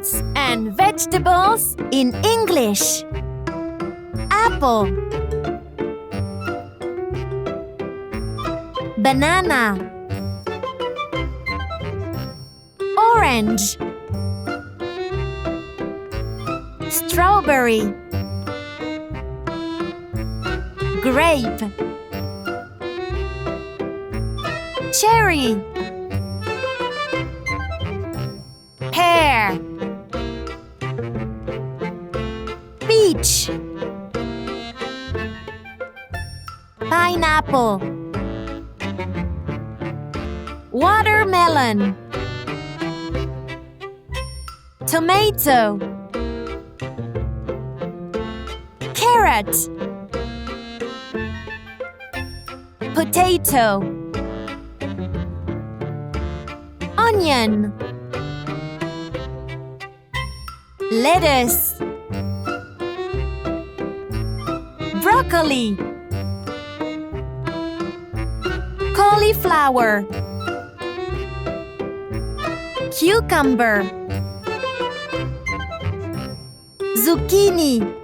fruits and vegetables in English. Apple, banana, orange, strawberry, grape, cherry, pear, peach, pineapple, watermelon, tomato, carrot, potato, onion, lettuce, broccoli, cauliflower, cucumber, zucchini,